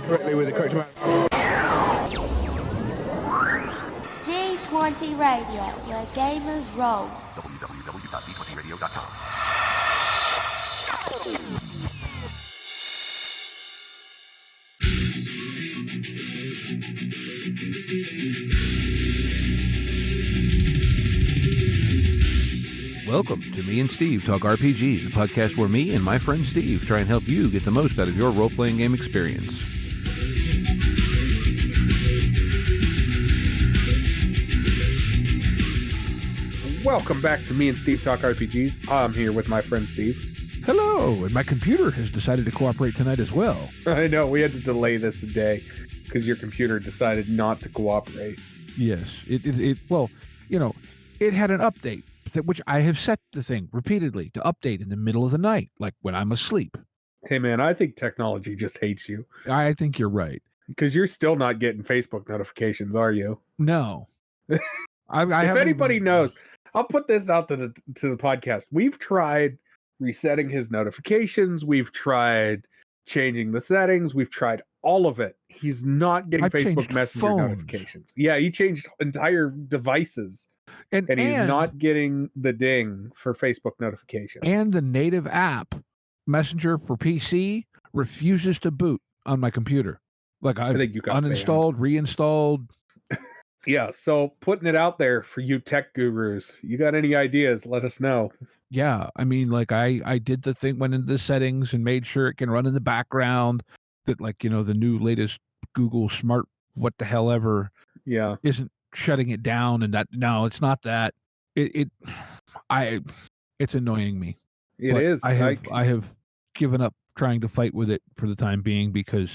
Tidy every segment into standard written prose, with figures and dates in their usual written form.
correctly with the correct amount. D20 Radio, where gamers roll. www.d20radio.com. Welcome to Me and Steve Talk RPGs, a podcast where me and my friend Steve try and help you get the most out of your role-playing game experience. Welcome back to Me and Steve Talk RPGs. I'm here with my friend Steve. Hello, and my computer has decided to cooperate tonight as well. I know, we had to delay this a day because your computer decided not to cooperate. Yes, it had an update, which I have set the thing repeatedly to update in the middle of the night, like when I'm asleep. Hey man, I think technology just hates you. I think you're right. Because you're still not getting Facebook notifications, are you? No. If anybody knows, I'll put this out to the podcast. We've tried resetting his notifications. We've tried changing the settings. We've tried all of it. He's not getting Facebook Messenger notifications. Yeah, he changed entire devices. And he's not getting the ding for Facebook notifications. And the native app, Messenger for PC, refuses to boot on my computer. Like I think you got uninstalled, reinstalled. Yeah, so putting it out there for you tech gurus. You got any ideas, let us know. Yeah, I mean, like I did the thing, went into the settings and made sure it can run in the background. That, like, the new latest Google Smart what the hell ever isn't shutting it down, and that no, it's not that. It's annoying me. It is. I have given up trying to fight with it for the time being because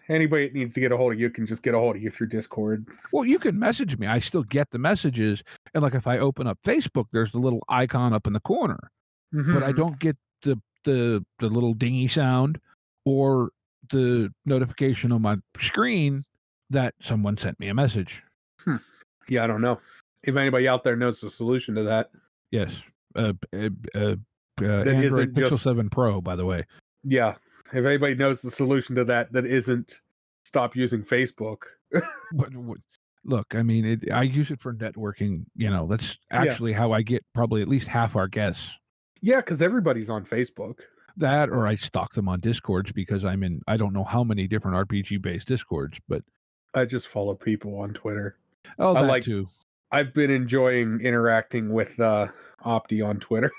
anybody that needs to get a hold of you can just get a hold of you through Discord. Well, you can message me. I still get the messages, and like if I open up Facebook, there's the little icon up in the corner, but I don't get the little dingy sound or the notification on my screen that someone sent me a message. Yeah, I don't know. If anybody out there knows the solution to that. Yes. Android Pixel 7 Pro, by the way. Yeah. If anybody knows the solution to that isn't stop using Facebook. But look, I mean, I use it for networking. That's actually how I get probably at least half our guests. Yeah, because everybody's on Facebook. That, or I stalk them on Discords because I'm in, I don't know how many different RPG-based Discords, but I just follow people on Twitter. Oh, that too. I've been enjoying interacting with Opti on Twitter.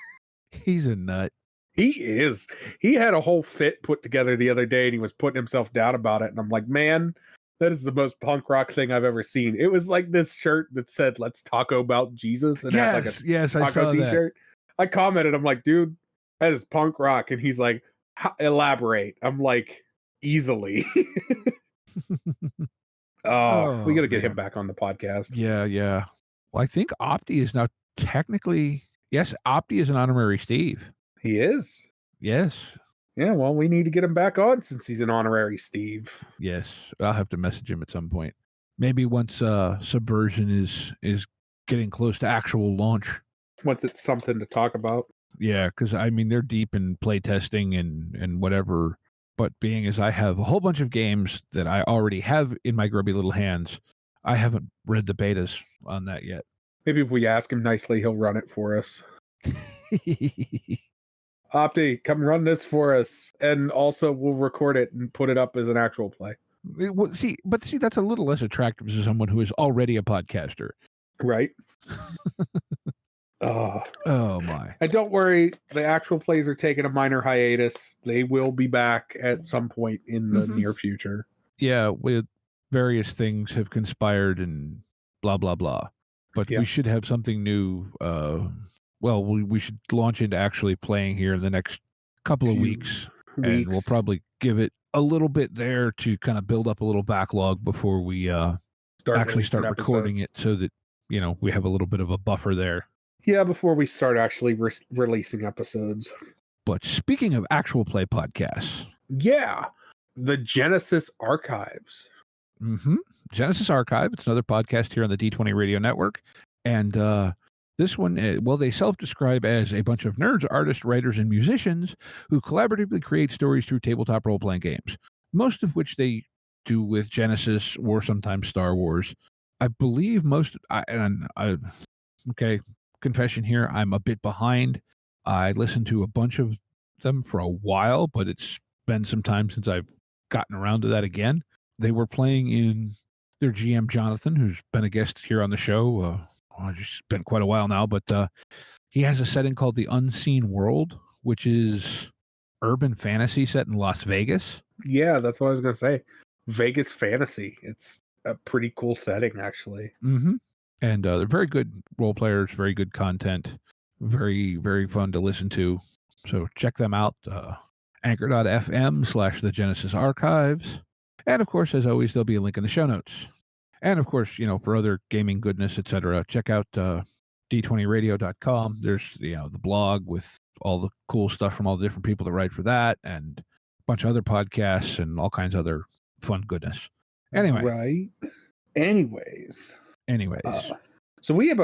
He's a nut. He is. He had a whole fit put together the other day, and he was putting himself down about it. And I'm like, man, that is the most punk rock thing I've ever seen. It was like this shirt that said, "Let's taco about Jesus," and had like a taco T-shirt. I commented, I'm like, dude, that is punk rock. And he's like, elaborate. I'm like, easily. We got to get him back on the podcast. Yeah. Well, I think Opti is now technically, yes, Opti is an honorary Steve. He is? Yes. Yeah, well, we need to get him back on since he's an honorary Steve. Yes, I'll have to message him at some point. Maybe once Subversion is getting close to actual launch. Once it's something to talk about. Yeah, because, I mean, they're deep in play testing and whatever. But being as I have a whole bunch of games that I already have in my grubby little hands, I haven't read the betas on that yet. Maybe if we ask him nicely, he'll run it for us. Opti, come run this for us. And also we'll record it and put it up as an actual play. See, that's a little less attractive to someone who is already a podcaster. Right? Oh my. And don't worry, the actual plays are taking a minor hiatus. They will be back at some point in the near future. Yeah, with various things have conspired and blah, blah, blah. But we should have something new. We should launch into actually playing here in the next couple of weeks. And we'll probably give it a little bit there to kind of build up a little backlog before we start recording it so that, we have a little bit of a buffer there. Yeah, before we start actually releasing episodes. But speaking of actual play podcasts. Yeah, the Genesis Archives. Genesis Archive. It's another podcast here on the D20 Radio Network. And this one, they self-describe as a bunch of nerds, artists, writers, and musicians who collaboratively create stories through tabletop role-playing games. most of which they do with Genesis or sometimes Star Wars. I believe okay, confession here, I'm a bit behind. I listened to a bunch of them for a while, but it's been some time since I've gotten around to that again. They were playing in their GM, Jonathan, who's been a guest here on the show. It's been quite a while now, but he has a setting called The Unseen World, which is urban fantasy set in Las Vegas. Yeah, that's what I was going to say. Vegas fantasy. It's a pretty cool setting, actually. Mm-hmm. And they're very good role players, very good content, very, very fun to listen to. So check them out, anchor.fm/the Genesis Archives. And of course, as always, there'll be a link in the show notes. And of course, for other gaming goodness, etc., check out d20radio.com. There's, the blog with all the cool stuff from all the different people that write for that, and a bunch of other podcasts and all kinds of other fun goodness. Anyway. Right. Anyways. So we have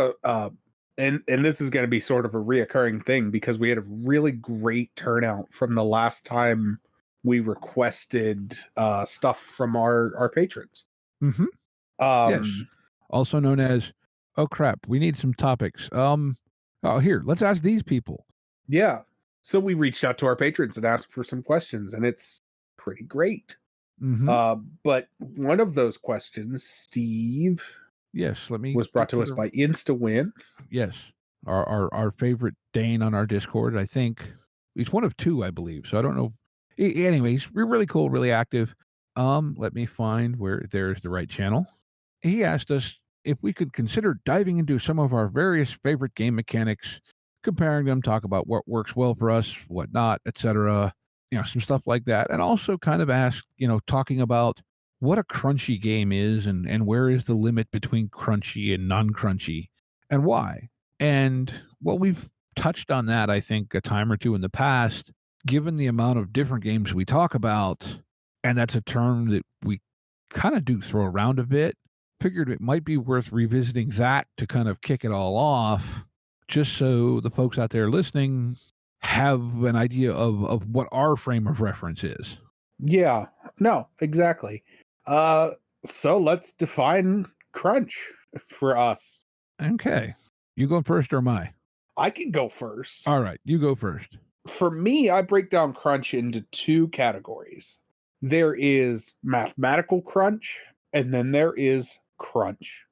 and this is going to be sort of a reoccurring thing because we had a really great turnout from the last time we requested stuff from our patrons. Mm-hmm. Yes. Also known as, oh crap, we need some topics. Here, let's ask these people. Yeah. So we reached out to our patrons and asked for some questions, and it's pretty great. Mm-hmm. But one of those questions, Steve, yes, was brought to us by InstaWin. Yes, our favorite Dane on our Discord. I think he's one of two, I believe. So I don't know. Anyways, we're really cool, really active. Let me find where there's the right channel. He asked us if we could consider diving into some of our various favorite game mechanics, comparing them, talk about what works well for us, what not, etc. Some stuff like that, and also kind of ask, talking about what a crunchy game is and where is the limit between crunchy and non-crunchy and why. And we've touched on that, I think, a time or two in the past, given the amount of different games we talk about, and that's a term that we kind of do throw around a bit. Figured it might be worth revisiting that to kind of kick it all off, just so the folks out there listening have an idea of what our frame of reference is. Yeah, no, exactly. So let's define crunch for us. Okay. You go first or am I? I can go first. All right, you go first. For me, I break down crunch into two categories. There is mathematical crunch, and then there is crunch.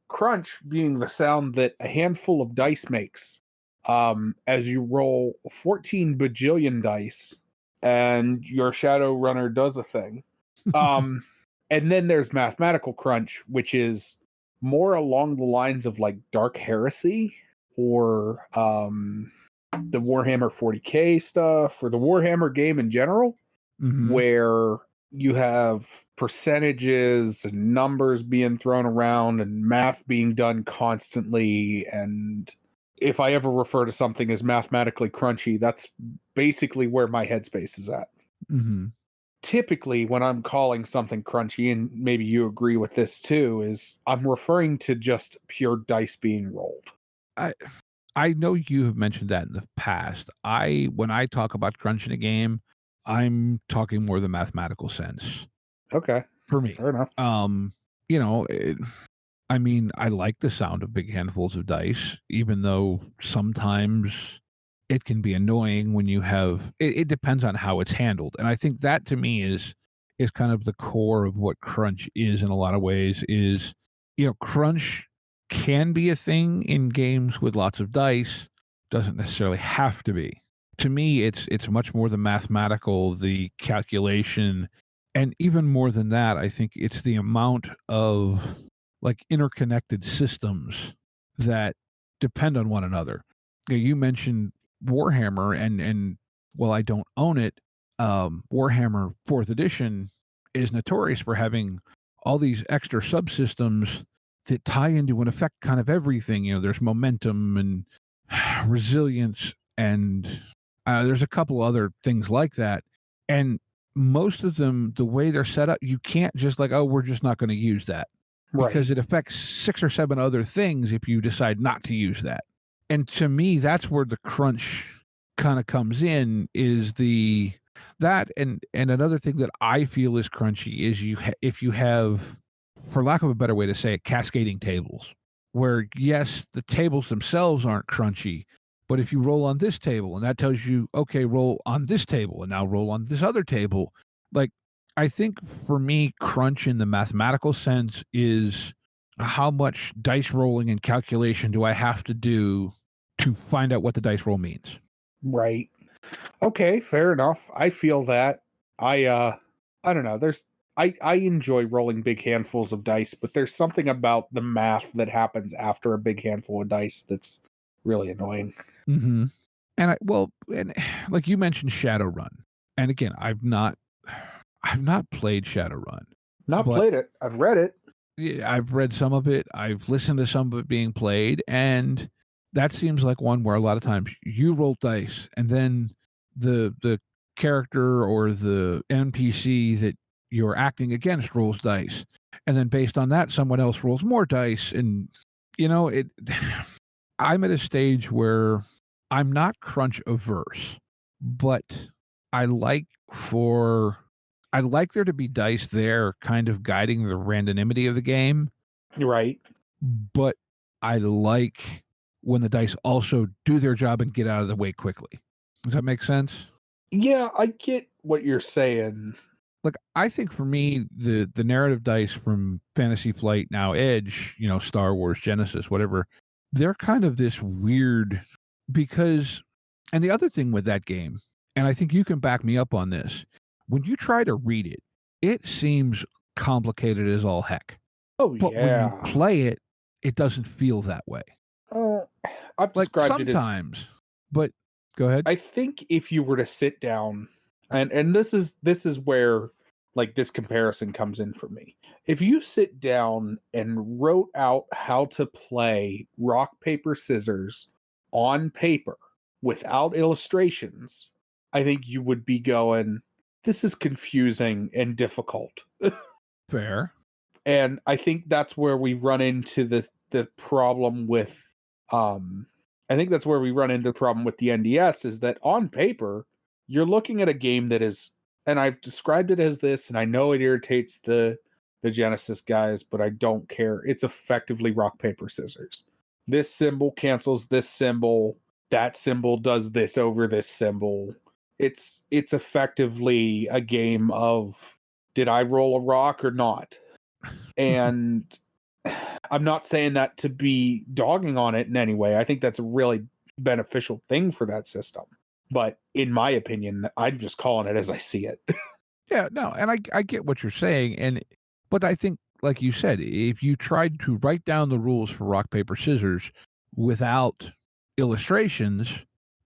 Crunch being the sound that a handful of dice makes as you roll 14 bajillion dice and your shadow runner does a thing. And then there's mathematical crunch, which is more along the lines of like Dark Heresy or the Warhammer 40K stuff or the Warhammer game in general, where you have percentages and numbers being thrown around and math being done constantly. And if I ever refer to something as mathematically crunchy, that's basically where my headspace is at. Mm-hmm. Typically, when I'm calling something crunchy, and maybe you agree with this too, is I'm referring to just pure dice being rolled. I know you have mentioned that in the past. When I talk about crunch in a game, I'm talking more the mathematical sense. Okay. For me. Fair enough. I like the sound of big handfuls of dice, even though sometimes it can be annoying when you have it depends on how it's handled. And I think that to me is kind of the core of what crunch is in a lot of ways is, crunch can be a thing in games with lots of dice, doesn't necessarily have to be. To me, it's much more the mathematical, the calculation, and even more than that, I think it's the amount of like interconnected systems that depend on one another. You mentioned Warhammer, and while I don't own it, Warhammer 4th edition is notorious for having all these extra subsystems that tie into and affect kind of everything. There's momentum and resilience, and there's a couple other things like that. And most of them, the way they're set up, you can't just like, oh, we're just not going to use that. Right. Because it affects 6 or 7 other things if you decide not to use that. And to me, that's where the crunch kind of comes in, is the That and another thing that I feel is crunchy is if you have, for lack of a better way to say it, cascading tables, where yes, the tables themselves aren't crunchy, but if you roll on this table and that tells you, okay, roll on this table and now roll on this other table, like I think for me, crunch in the mathematical sense is how much dice rolling and calculation do I have to do to find out what the dice roll means. Right. Okay, fair enough. I feel that. I don't know. I enjoy rolling big handfuls of dice, but there's something about the math that happens after a big handful of dice that's really annoying. Mm-hmm. And and like you mentioned Shadowrun. And again, I've not played Shadowrun. Not But played it. I've read it. yeah, I've read some of it. I've listened to some of it being played, and that seems like one where a lot of times you roll dice, and then the character or the NPC that you're acting against rolls dice, and then based on that, someone else rolls more dice, and it. I'm at a stage where I'm not crunch averse, but I like for I like there to be dice there kind of guiding the randomity of the game, Right. but I like when the dice also do their job and get out of the way quickly. Does that make sense? Yeah, I get what you're saying. Like I think for me, the narrative dice from Fantasy Flight, now Edge, Star Wars, Genesis, whatever, they're kind of this weird because and the other thing with that game, and I think you can back me up on this, when you try to read it, it seems complicated as all heck. Oh But when you yeah. play it, it doesn't feel that way. I've Like described it as sometimes, but go ahead. I think if you were to sit down and this is where like this comparison comes in for me. If you sit down and wrote out how to play rock paper scissors on paper without illustrations, I think you would be going, this is confusing and difficult. Fair. And I think that's where we run into the problem with I think that's where we run into the problem with the NDS is that on paper, you're looking at a game that is, and I've described it as this, and I know it irritates the Genesis guys, but I don't care. It's effectively rock, paper, scissors. This symbol cancels this symbol. That symbol does this over this symbol. It's effectively a game of did I roll a rock or not? And I'm not saying that to be dogging on it in any way. I think that's a really beneficial thing for that system. But in my opinion, I'm just calling it as I see it. Yeah, no, and I get what you're saying, but I think, like you said, if you tried to write down the rules for rock paper scissors without illustrations,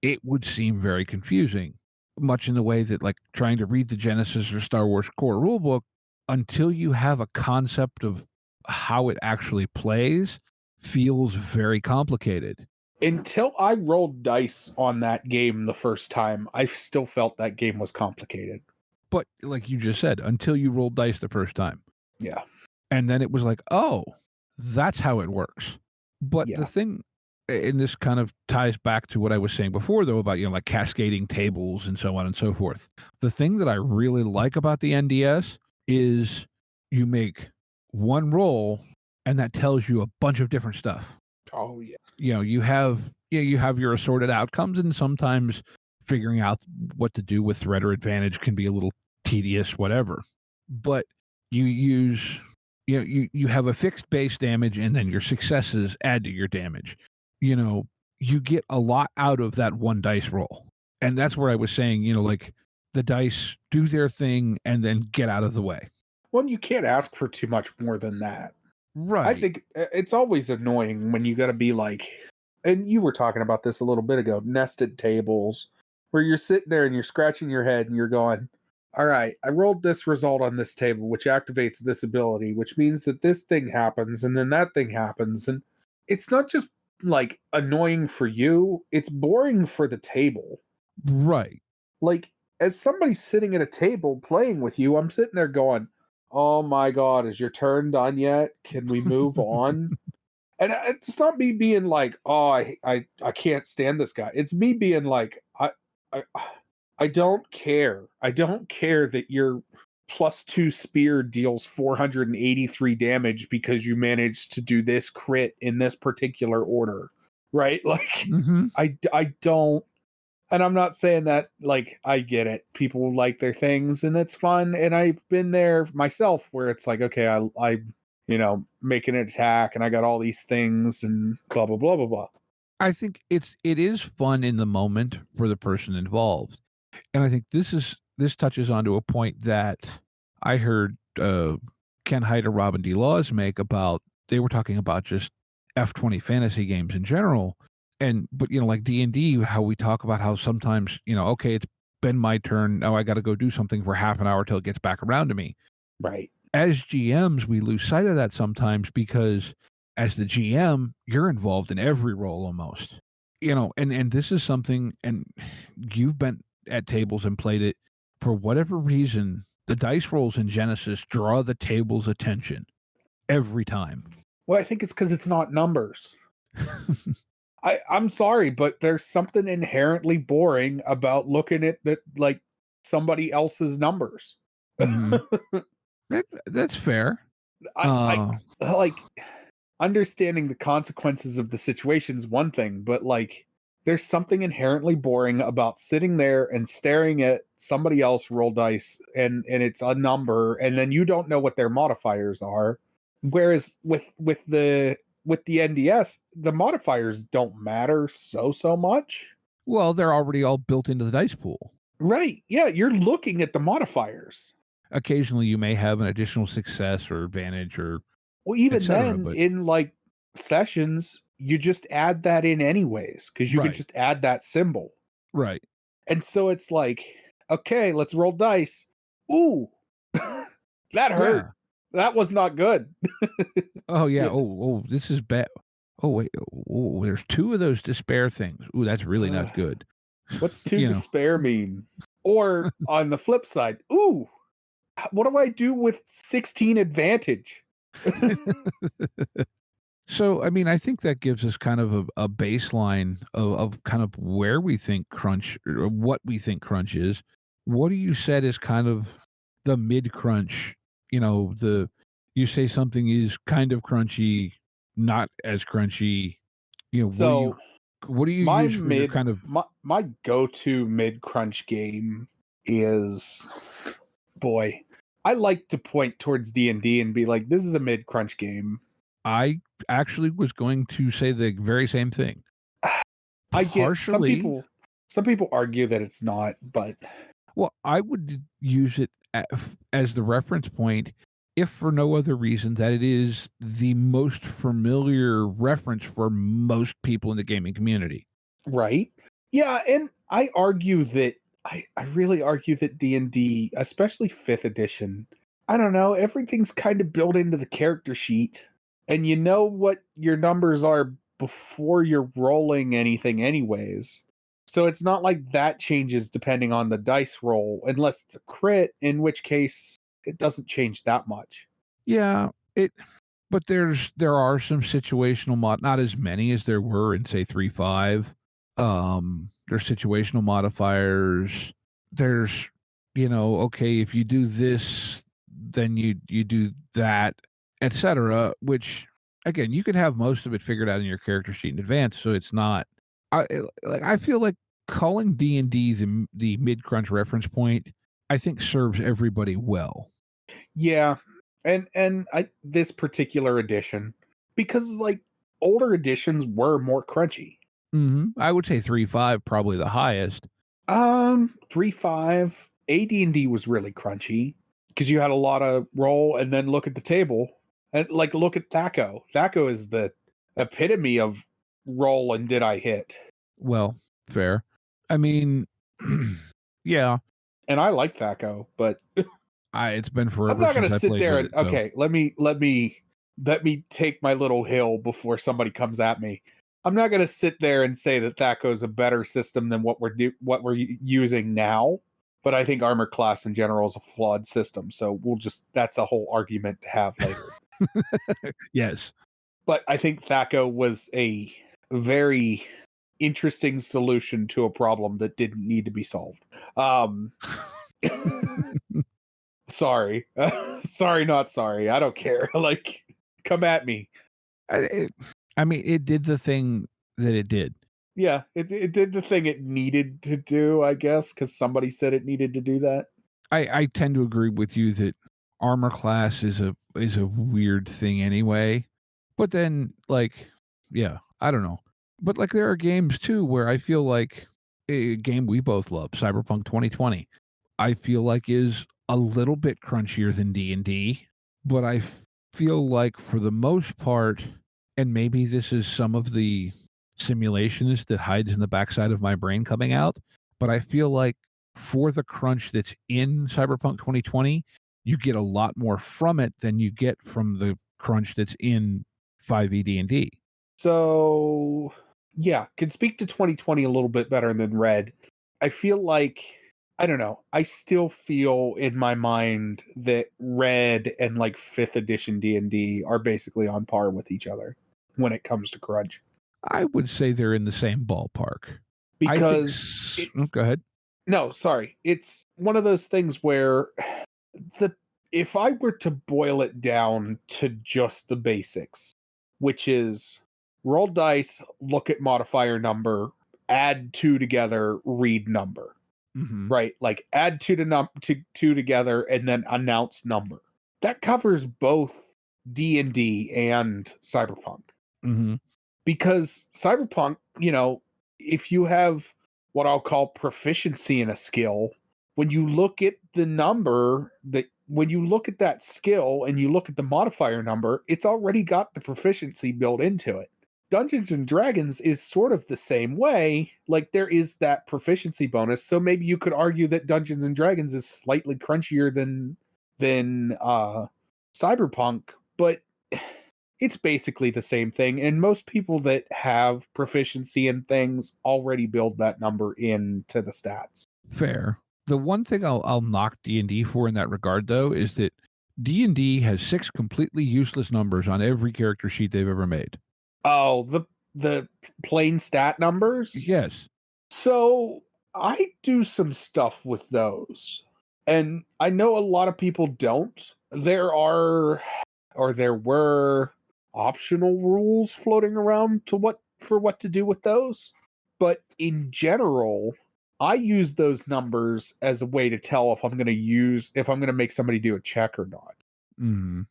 it would seem very confusing. Much in the way that like trying to read the Genesis or Star Wars core rulebook until you have a concept of how it actually plays feels very complicated. Until I rolled dice on that game the first time, I still felt that game was complicated. But like you just said, until you rolled dice the first time. Yeah. And then it was like, oh, that's how it works. But Yeah. the thing, and this kind of ties back to what I was saying before, though, about, like cascading tables and so on and so forth. The thing that I really like about the NDS is you make one roll and that tells you a bunch of different stuff. Oh, yeah. You have your assorted outcomes, and sometimes figuring out what to do with threat or advantage can be a little tedious, whatever. But you use you have a fixed base damage, and then your successes add to your damage. You get a lot out of that one dice roll, and that's where I was saying, like the dice do their thing and then get out of the way. Well, you can't ask for too much more than that. Right. I think it's always annoying when you got to be like, and you were talking about this a little bit ago, nested tables, where you're sitting there and you're scratching your head and you're going, all right, I rolled this result on this table, which activates this ability, which means that this thing happens and then that thing happens. And it's not just like annoying for you, it's boring for the table. Right. Like, as somebody sitting at a table playing with you, I'm sitting there going, oh my God, is your turn done yet? Can we move on? And it's not me being like, oh, I can't stand this guy. It's me being like, I I don't care. I don't care that your +2 spear deals 483 damage because you managed to do this crit in this particular order, right? Like, Mm-hmm. I don't, and I'm not saying that, like, I get it. People like their things and it's fun. And I've been there myself where it's like, okay, I make an attack and I got all these things and blah, blah, blah, blah, blah. I think it is fun in the moment for the person involved. And I think this touches onto a point that I heard Ken Hyde or Robin D. Laws make about. They were talking about just F20 fantasy games in general, but like D&D, how we talk about how sometimes okay, it's been my turn, now I got to go do something for half an hour till it gets back around to me. Right. As GMs, we lose sight of that sometimes because as the GM, you're involved in every role almost. And this is something, and you've been at tables and played it. For whatever reason, the dice rolls in Genesis draw the table's attention every time. Well, I think it's because it's not numbers. I'm sorry, but there's something inherently boring about looking at that, like, somebody else's numbers. Mm-hmm. That's fair. I like understanding the consequences of the situation is one thing, but like there's something inherently boring about sitting there and staring at somebody else roll dice and it's a number and then you don't know what their modifiers are. Whereas with the NDS, the modifiers don't matter so much. Well, they're already all built into the dice pool. Right. Yeah, you're looking at the modifiers. Occasionally you may have an additional success or advantage or Well, even cetera, then, but in like sessions, you just add that in anyways, because you can Right. just add that symbol. Right. And so it's like, okay, let's roll dice. Ooh, that hurt. Yeah. That was not good. Oh yeah. Yeah. Oh, this is bad. Oh wait. Oh, there's 2 of those despair things. Ooh, that's really not good. What's 2 despair mean? Or on the flip side, ooh, what do I do with 16 advantage? So, I mean, I think that gives us kind of a baseline of kind of where we think crunch or what we think crunch is. What do you said is kind of the mid crunch? You say something is kind of crunchy, not as crunchy. So what do you my use for your kind of my go-to mid crunch game is, boy, I like to point towards D&D and be like, this is a mid crunch game. I actually was going to say the very same thing. I get some people argue that it's not, but well, I would use it as the reference point, if for no other reason that it is the most familiar reference for most people in the gaming community. right. Yeah, and I really argue that D&D, especially 5th edition, I don't know, everything's kind of built into the character sheet. And you know what your numbers are before you're rolling anything anyways. So it's not like that changes depending on the dice roll, unless it's a crit, in which case it doesn't change that much. Yeah, but there are some situational not as many as there were in say 3.5. There's situational modifiers. There's okay, if you do this, then you do that, etc. Which again, you could have most of it figured out in your character sheet in advance, so it's not. I feel like calling D&D the mid crunch reference point, I think serves everybody well. Yeah, and this particular edition, because like older editions were more crunchy. Mm-hmm. I would say 3.5 probably the highest. 3.5 AD&D was really crunchy because you had a lot of roll and then look at the table and like look at Thaco. Thaco is the epitome of roll and did I hit. Well, fair. I mean, yeah. And I like Thaco, but It's been forever I'm not since gonna I sit played there with and it. So. okay, let me take my little hill before somebody comes at me. I'm not gonna sit there and say that Thaco is a better system than what we're using now. But I think armor class in general is a flawed system. So that's a whole argument to have later. Yes. But I think Thaco was a very interesting solution to a problem that didn't need to be solved. Sorry. Sorry, not sorry. I don't care. Like, come at me. I mean, it did the thing that it did. Yeah, it did the thing it needed to do, I guess, because somebody said it needed to do that. I tend to agree with you that armor class is a weird thing anyway. But then, like, yeah, I don't know. But like, there are games too where I feel like a game we both love, Cyberpunk 2020, I feel like is a little bit crunchier than D&D, but I feel like for the most part, and maybe this is some of the simulations that hides in the backside of my brain coming out, but I feel like for the crunch that's in Cyberpunk 2020, you get a lot more from it than you get from the crunch that's in 5e D&D. So, yeah, can speak to 2020 a little bit better than Red. I feel like, I don't know, I still feel in my mind that Red and like 5th edition D&D are basically on par with each other when it comes to crunch. I would say they're in the same ballpark. Because go ahead. No, sorry. It's one of those things where if I were to boil it down to just the basics, which is roll dice, look at modifier number, add 2 together, read number. Mm-hmm. Right? Like add 2 two together and then announce number. That covers both D&D and Cyberpunk. Mm-hmm. Because Cyberpunk, if you have what I'll call proficiency in a skill, when you look at the number, when you look at that skill and you look at the modifier number, it's already got the proficiency built into it. Dungeons and Dragons is sort of the same way. Like there is that proficiency bonus, so maybe you could argue that Dungeons and Dragons is slightly crunchier than Cyberpunk, but it's basically the same thing, and most people that have proficiency in things already build that number into the stats. Fair. The one thing I'll knock D&D for in that regard, though, is that D&D has 6 completely useless numbers on every character sheet they've ever made. Oh, the plain stat numbers? Yes. So I do some stuff with those, and I know a lot of people don't. There were optional rules floating around for what to do with those, but in general I use those numbers as a way to tell if I'm going to make somebody do a check or not. Mm-hmm.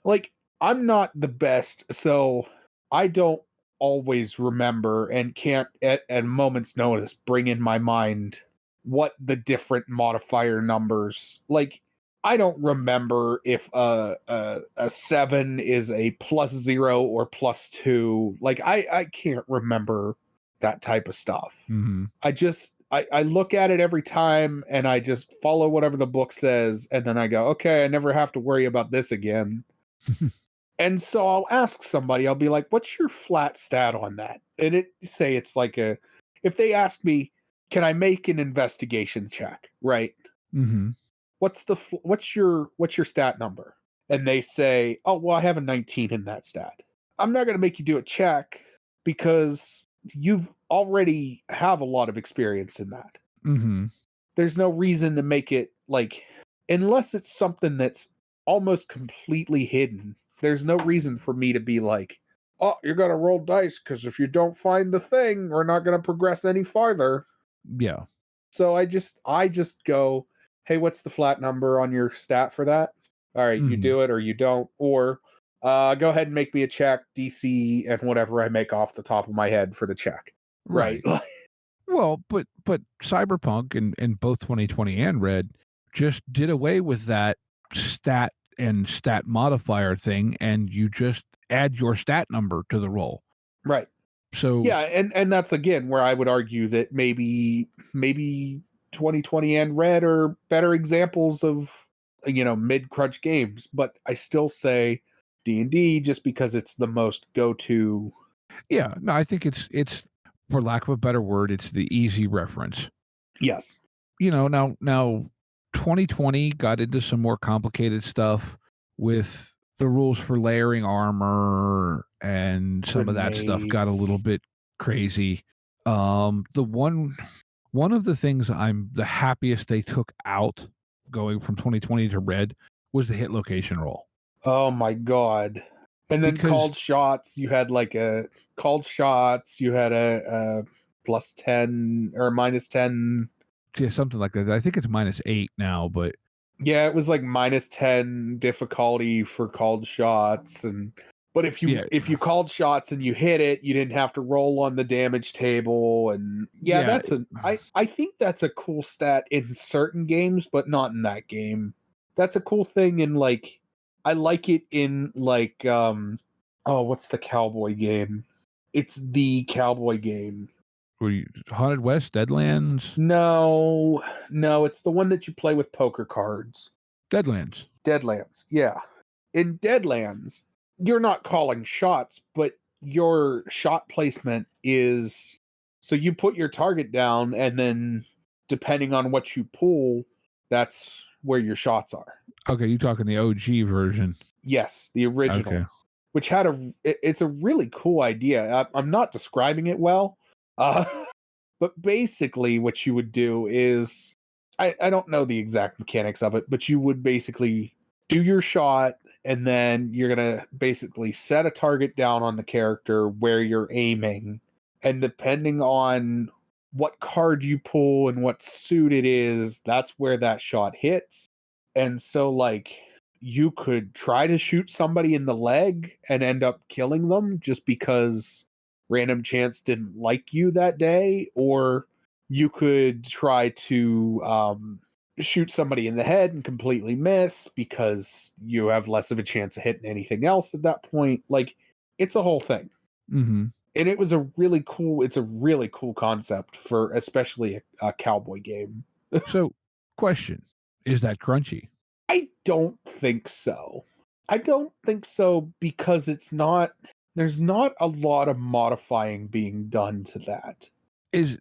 Like I'm not the best, so I don't always remember and can't at a moment's notice bring in my mind what the different modifier numbers, like I don't remember if a 7 is a +0 or +2. Like I can't remember that type of stuff. Mm-hmm. I look at it every time and I just follow whatever the book says, and then I go, okay, I never have to worry about this again. And so I'll ask somebody, I'll be like, what's your flat stat on that? And it's like if they ask me, can I make an investigation check? Right. Mm-hmm. What's your stat number? And they say, oh, well, I have a 19 in that stat. I'm not going to make you do a check because you've already have a lot of experience in that. Mm-hmm. There's no reason to make it like, unless it's something that's almost completely hidden, there's no reason for me to be like, oh, you're going to roll dice because if you don't find the thing, we're not going to progress any farther. Yeah. So I just go, hey, what's the flat number on your stat for that? All right, you do it or you don't. Or go ahead and make me a check, DC, and whatever I make off the top of my head for the check. Right. Well, but Cyberpunk and both 2020 and Red just did away with that stat and stat modifier thing, and you just add your stat number to the roll. Right. So yeah, and that's again where I would argue that maybe 2020 and Red are better examples of mid-crunch games, but I still say D&D just because it's the most go-to. Yeah, no, I think it's for lack of a better word, it's the easy reference. Yes. Now 2020 got into some more complicated stuff with the rules for layering armor, and some of that stuff got a little bit crazy. The one of the things I'm the happiest they took out going from 2020 to red was the hit location roll. Oh my god. And then Because- called shots, you had like a called shots, you had a plus 10 or minus 10. Yeah, something like that. I think it's -8 now, but Yeah, it was like minus 10 difficulty for called shots. But if you called shots and you hit it, you didn't have to roll on the damage table. And Yeah. I think that's a cool stat in certain games, but not in that game. That's a cool thing in like, I like it in like what's the cowboy game? It's the cowboy game. were you Haunted West, Deadlands? No, it's the one that you play with poker cards. Deadlands. Deadlands, yeah. In Deadlands, you're not calling shots, but your shot placement is, so you put your target down, and then depending on what you pull, that's where your shots are. Okay, you talking the OG version? Yes, the original, Okay. which had it's a really cool idea. I'm not describing it well, but basically what you would do is, I don't know the exact mechanics of it, but you would basically do your shot, and then you're going to basically set a target down on the character where you're aiming. And depending on what card you pull and what suit it is, that's where that shot hits. And so, like, you could try to shoot somebody in the leg and end up killing them just because random chance didn't like you that day, or you could try to shoot somebody in the head and completely miss because you have less of a chance of hitting anything else at that point. Like, it's a whole thing. Mm-hmm. And it's a really cool concept for especially a cowboy game. So, question, is that crunchy? I don't think so. Because there's not a lot of modifying being done to that. Is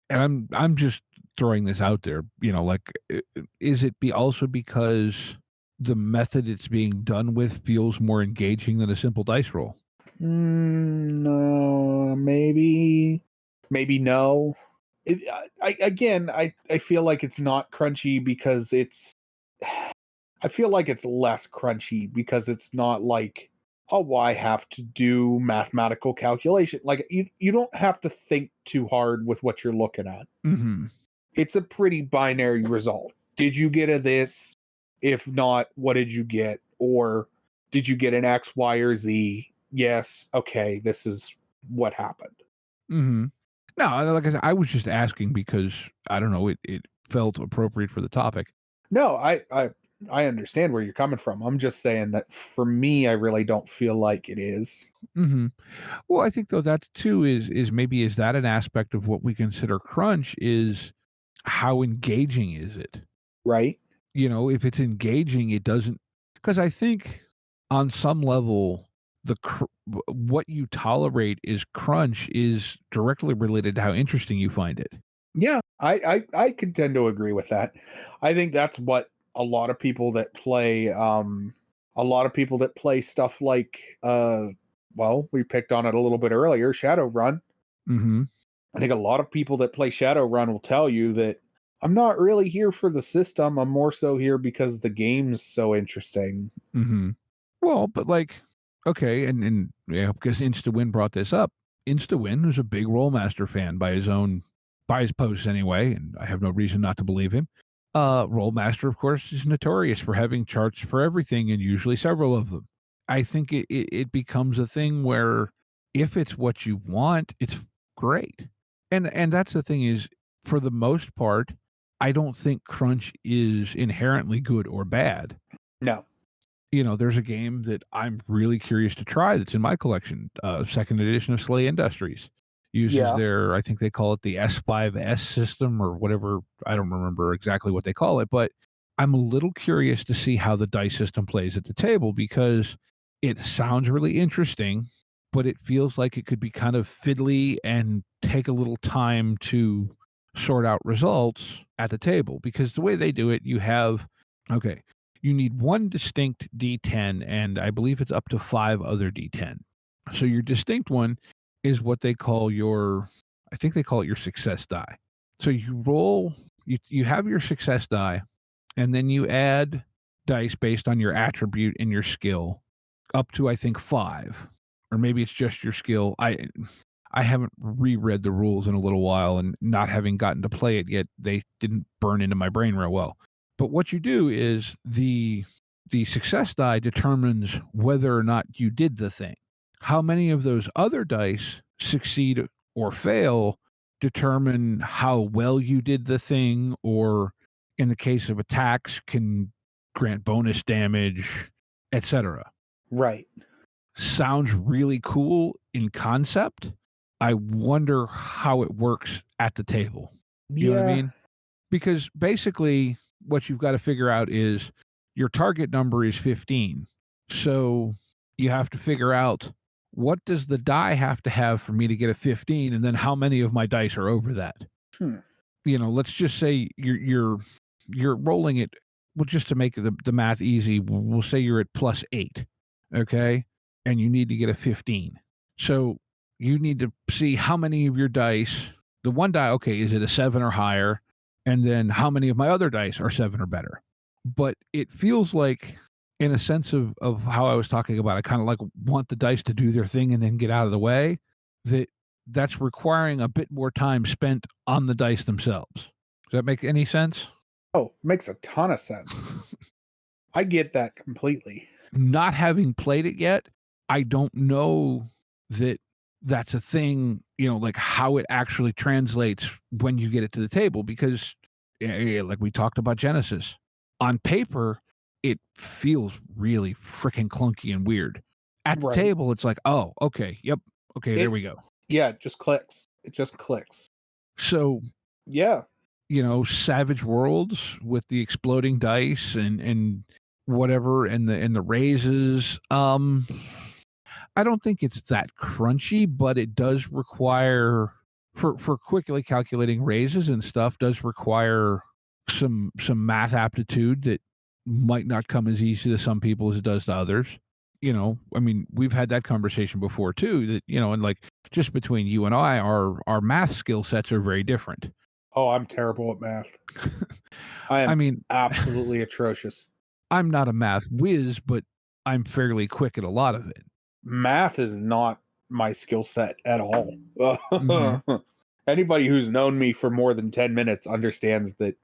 and I'm just throwing this out there, like, is it also because the method it's being done with feels more engaging than a simple dice roll? No, maybe no. I feel like it's not crunchy because I feel like it's less crunchy because it's not like, oh, I have to do mathematical calculation. Like, you don't have to think too hard with what you're looking at. Mm-hmm. It's a pretty binary result. Did you get a this? If not, what did you get? Or did you get an X, Y, or Z? Yes. Okay, this is what happened. Mm-hmm. No, like I said, I was just asking because I don't know, it felt appropriate for the topic. No, I understand where you're coming from. I'm just saying that for me, I really don't feel like it is. Mm-hmm. Well, I think though that too is maybe is that an aspect of what we consider crunch is how engaging is it? Right? If it's engaging, it doesn't, because I think on some level what you tolerate is crunch is directly related to how interesting you find it. Yeah, I could tend to agree with that. I think that's what a lot of people that play stuff like we picked on it a little bit earlier, Shadowrun. Mm-hmm. I think a lot of people that play Shadowrun will tell you that I'm not really here for the system. I'm more so here because the game's so interesting. Mm-hmm. Well, but like, okay, and yeah, because InstaWin brought this up. InstaWin is a big Rollmaster fan by his posts anyway, and I have no reason not to believe him. Rollmaster, of course, is notorious for having charts for everything, and usually several of them. I think it becomes a thing where if it's what you want, it's great. And that's the thing is, for the most part, I don't think crunch is inherently good or bad. No. There's a game that I'm really curious to try that's in my collection, second edition of Slay Industries. Uses their, I think they call it the S5S system or whatever. I don't remember exactly what they call it, but I'm a little curious to see how the dice system plays at the table because it sounds really interesting, but it feels like it could be kind of fiddly and take a little time to sort out results at the table because the way they do it, you need one distinct D10, and I believe it's up to 5 other D10. So your distinct one is what they call your, I think they call it your success die. So you roll, you have your success die, and then you add dice based on your attribute and your skill up to, I think, 5. Or maybe it's just your skill. I haven't reread the rules in a little while, and not having gotten to play it yet, they didn't burn into my brain real well. But what you do is the success die determines whether or not you did the thing. How many of those other dice succeed or fail determine how well you did the thing, or in the case of attacks, can grant bonus damage, etc. Right. Sounds really cool in concept. I wonder how it works at the table. You know what I mean? Because basically what you've got to figure out is your target number is 15. So you have to figure out, what does the die have to have for me to get a 15, and then how many of my dice are over that? Let's just say you're rolling it. Well, just to make the math easy, we'll say you're at +8, okay, and you need to get a 15. So you need to see how many of your dice, the one die, okay, is it a 7 or higher, and then how many of my other dice are 7 or better. But it feels like, in a sense of how I was talking about, I kind of like want the dice to do their thing and then get out of the way, that's requiring a bit more time spent on the dice themselves. Does that make any sense? Oh, makes a ton of sense. I get that completely. Not having played it yet, I don't know that that's a thing, like how it actually translates when you get it to the table, because like we talked about Genesis, on paper, it feels really freaking clunky and weird. At the table, it's like, oh, okay, yep, okay, there we go. Yeah, it just clicks. It just clicks. So, yeah. Savage Worlds with the exploding dice and whatever, and the raises, I don't think it's that crunchy, but it does require, for quickly calculating raises and stuff, does require some math aptitude that might not come as easy to some people as it does to others. I mean, we've had that conversation before too, that, and like, just between you and I, our math skill sets are very different. Oh, I'm terrible at math. I mean, absolutely atrocious. I'm not a math whiz, but I'm fairly quick at a lot of it. Math is not my skill set at all. Mm-hmm. Anybody who's known me for more than 10 minutes understands that.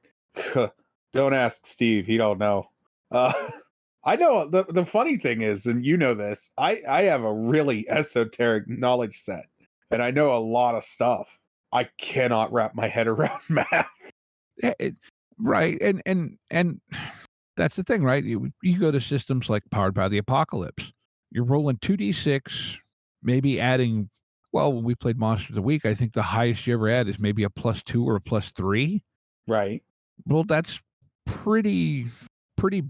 Don't ask Steve, he don't know. I know the funny thing is, and you know this, I have a really esoteric knowledge set, and I know a lot of stuff. I cannot wrap my head around math. Right, and that's the thing, right? You go to systems like Powered by the Apocalypse. You're rolling 2d6, maybe adding. Well, when we played Monsters of the Week, I think the highest you ever had is maybe a +2 or a +3. Right. Well, that's pretty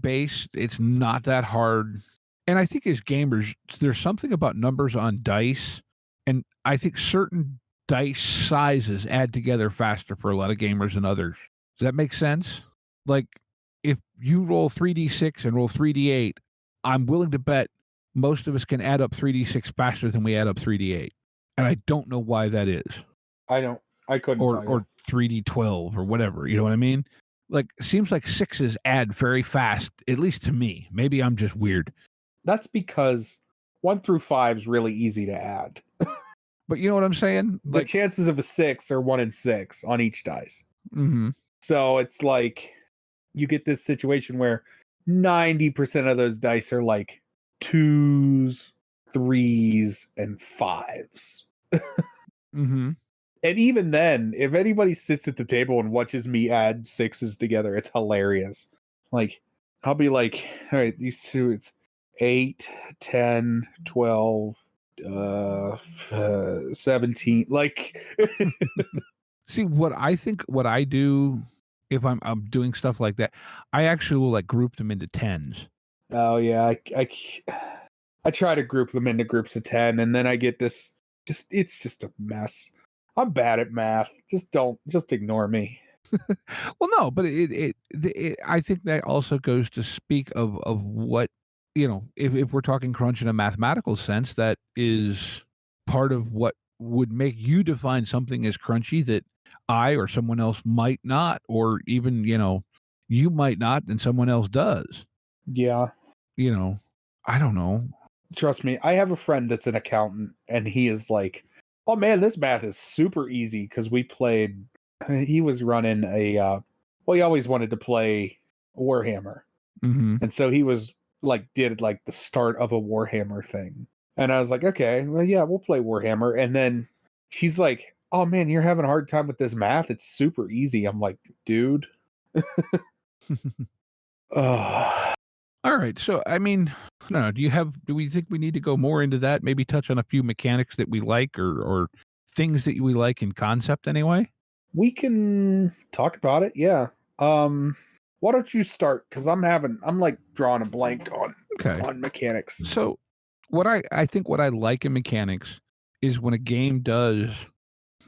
base. It's not that hard. And I think as gamers, there's something about numbers on dice, and I think certain dice sizes add together faster for a lot of gamers than others. Does that make sense? Like, if you roll 3d6 and roll 3d8, I'm willing to bet most of us can add up 3d6 faster than we add up 3d8. And I don't know why that is. I couldn't. Or 3d12 or whatever. You know what I mean? Like, it seems like 6s add very fast, at least to me. Maybe I'm just weird. That's because 1 through 5 is really easy to add. But you know what I'm saying? The chances of a 6 are 1 in 6 on each dice. Mm-hmm. So it's like you get this situation where 90% of those dice are like 2s, 3s, and 5s. Mm-hmm. And even then, if anybody sits at the table and watches me add 6s together, it's hilarious. Like, I'll be like, all right, these two, it's 8, 10, 12, 17. Like, see, what I do if I'm doing stuff like that, I actually will like group them into 10s. Oh yeah, I try to group them into groups of 10, and then I get this. It's just a mess. I'm bad at math. Just ignore me. Well, no, but it I think that also goes to speak of what, if we're talking crunch in a mathematical sense, that is part of what would make you define something as crunchy that I or someone else might not, or even, you might not and someone else does. Yeah. I don't know. Trust me, I have a friend that's an accountant, and he is like, oh man, this math is super easy, because he was running he always wanted to play Warhammer. Mm-hmm. And so he was did the start of a Warhammer thing. And I was like, okay, well, yeah, we'll play Warhammer. And then he's like, oh man, you're having a hard time with this math. It's super easy. I'm like, dude. All right. So, I mean, I don't know. Do we think we need to go more into that? Maybe touch on a few mechanics that we like, or things that we like in concept anyway? We can talk about it. Yeah. Why don't you start? Because I'm drawing a blank on mechanics. So what I think what I like in mechanics is when a game does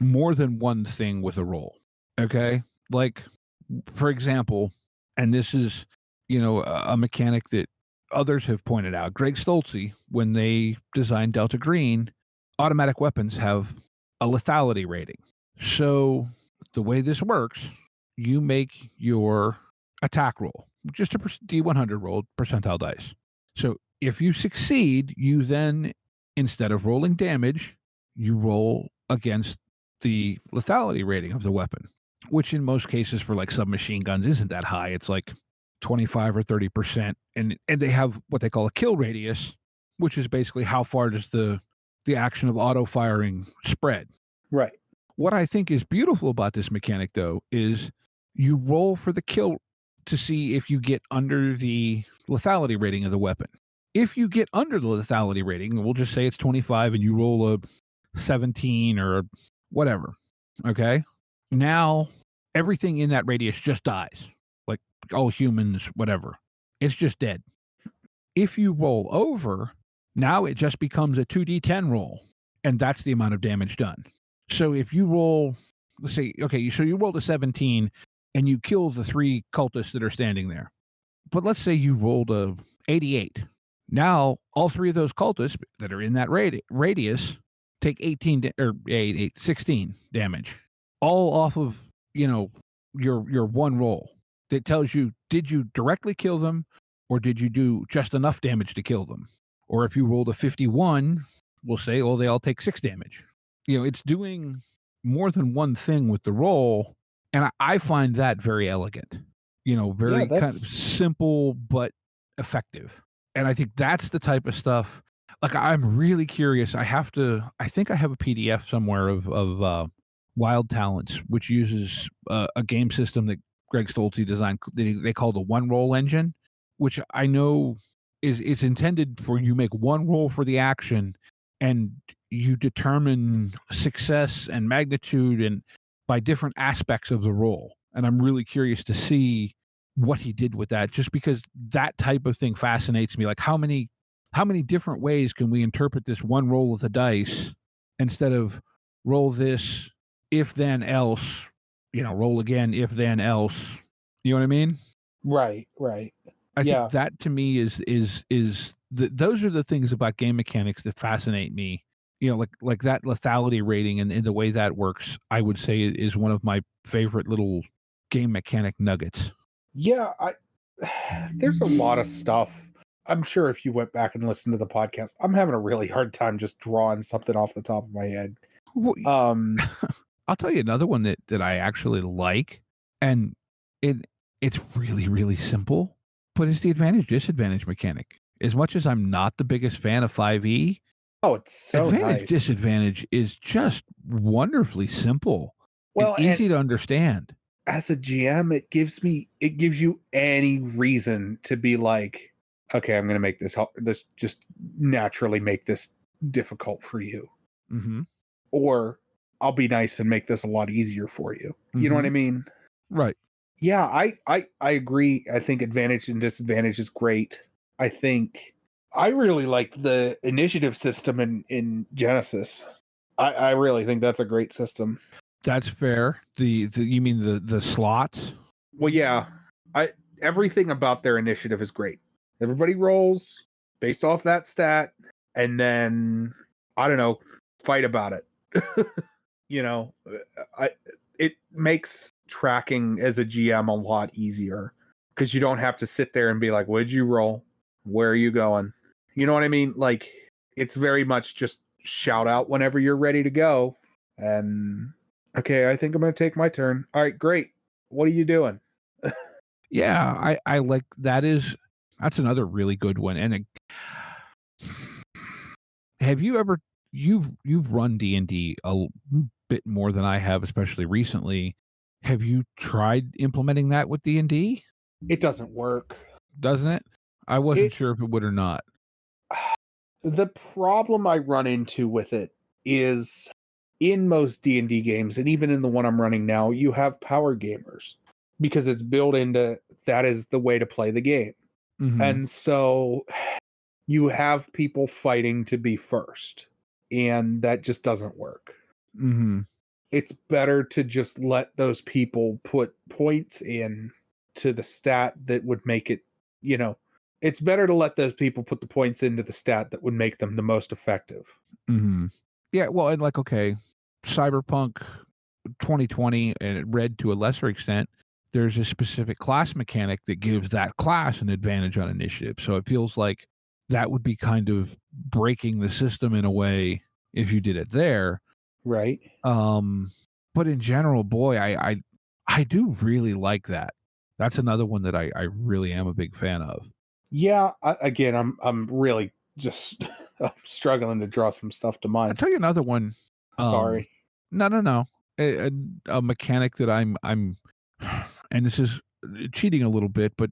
more than one thing with a roll. Okay. Like, for example, and this is, a mechanic that others have pointed out. Greg Stolze, when they designed Delta Green, automatic weapons have a lethality rating. So the way this works, you make your attack roll, just a D100 roll, percentile dice. So if you succeed, you then, instead of rolling damage, you roll against the lethality rating of the weapon, which in most cases for submachine guns isn't that high. It's 25 or 30%. And they have what they call a kill radius, which is basically how far does the action of auto firing spread. Right. What I think is beautiful about this mechanic, though, is you roll for the kill to see if you get under the lethality rating of the weapon. If you get under the lethality rating, we'll just say it's 25 and you roll a 17 or whatever, okay? Now, everything in that radius just dies. All humans, whatever. It's just dead. If you roll over, now it just becomes a 2d10 roll, and that's the amount of damage done. So if you roll, let's say, okay, so you rolled a 17 and you kill the 3 cultists that are standing there. But let's say you rolled a 88. Now, all 3 of those cultists that are in that radius take 16 damage, all off of, your one roll. That tells you, did you directly kill them, or did you do just enough damage to kill them? Or if you rolled a 51, we'll say, well, they all take 6 damage. It's doing more than one thing with the roll, and I find that very elegant. Very kind of simple but effective. And I think that's the type of stuff. I'm really curious. I think I have a PDF somewhere of Wild Talents, which uses a game system that Greg Stolze designed. They call the one roll engine, which I know is intended for you make one roll for the action, and you determine success and magnitude and by different aspects of the roll. And I'm really curious to see what he did with that, just because that type of thing fascinates me. How many different ways can we interpret this one roll of the dice instead of roll this if then else, roll again if then else. You know what I mean? Right. I think that to me is those are the things about game mechanics that fascinate me. Like that lethality rating and the way that works, I would say is one of my favorite little game mechanic nuggets. Yeah, there's a lot of stuff. I'm sure if you went back and listened to the podcast, I'm having a really hard time just drawing something off the top of my head. Well, I'll tell you another one that I actually like, and it's really, really simple, but it's the advantage-disadvantage mechanic. As much as I'm not the biggest fan of 5e, it's so advantage-disadvantage is just wonderfully simple. Well, and easy to understand. As a GM, it gives you any reason to be like, okay, I'm going to make this just naturally make this difficult for you. Mm-hmm. Or I'll be nice and make this a lot easier for you. Mm-hmm. You know what I mean? Right. Yeah, I agree. I think advantage and disadvantage is great. I think I really like the initiative system in Genesis. I really think that's a great system. That's fair. You mean the slots? Well, yeah. Everything about their initiative is great. Everybody rolls based off that stat, and then I don't know, fight about it. You know, it makes tracking as a GM a lot easier because you don't have to sit there and be like, "What'd you roll? Where are you going?" You know what I mean? Like, it's very much just shout out whenever you're ready to go. And okay, I think I'm going to take my turn. All right, great. What are you doing? Yeah, I like that's another really good one. And have you ever you've run D&D a bit more than I have, especially recently. Have you tried implementing that with D&D? It doesn't work. Doesn't it? I wasn't sure if it would or not. The problem I run into with it is in most D&D games, and even in the one I'm running now, you have power gamers because it's built into that is the way to play the game. Mm-hmm. And so you have people fighting to be first, and that just doesn't work. Mm-hmm. It's better to just let those people put points in to the stat that would make it, it's better to let those people put the points into the stat that would make them the most effective. Mm-hmm. Yeah, well, and like, okay, Cyberpunk 2020 and Red to a lesser extent, there's a specific class mechanic that gives that class an advantage on initiative. So it feels like that would be kind of breaking the system in a way if you did it there. Right. But in general, boy, I do really like that. That's another one that I really am a big fan of. Yeah, I'm really just I'm struggling to draw some stuff to I'll mind. tell you another one. Sorry. No. A mechanic that I'm, and this is cheating a little bit, but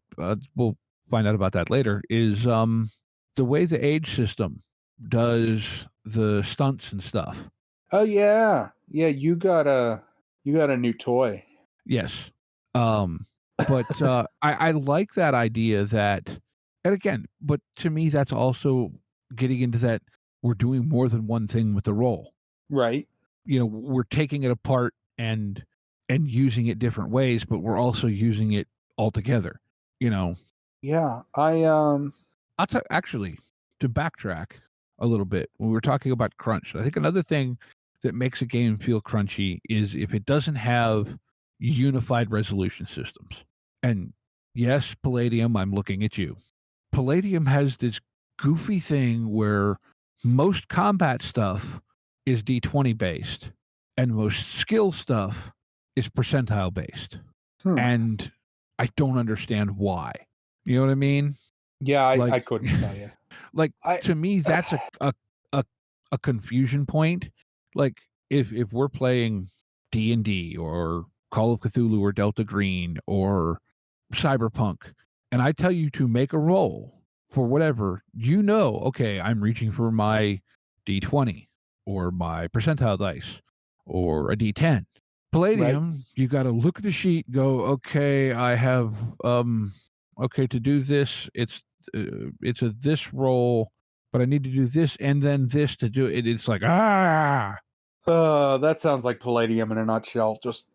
we'll find out about that later. Is the way the age system does the stunts and stuff. Oh yeah, you got a new toy. Yes. But I like that idea that, and again, but to me, that's also getting into that we're doing more than one thing with the roll. Right. We're taking it apart and using it different ways, but we're also using it all together. Yeah, Actually, to backtrack a little bit, when we were talking about crunch, I think another thing that makes a game feel crunchy is if it doesn't have unified resolution systems. And yes, Palladium, I'm looking at you. Palladium has this goofy thing where most combat stuff is D20 based and most skill stuff is percentile based. And I don't understand why. You know what I mean? Yeah, I couldn't tell you. Like, to me, that's a confusion point. Like, if we're playing D&D or Call of Cthulhu or Delta Green or Cyberpunk, and I tell you to make a roll for whatever, okay, I'm reaching for my D20 or my percentile dice or a D10. Palladium, right. You got to look at the sheet, go, okay, I have, okay, to do this, it's a this roll, but I need to do this and then this to do it. It's like, that sounds like Palladium in a nutshell. Just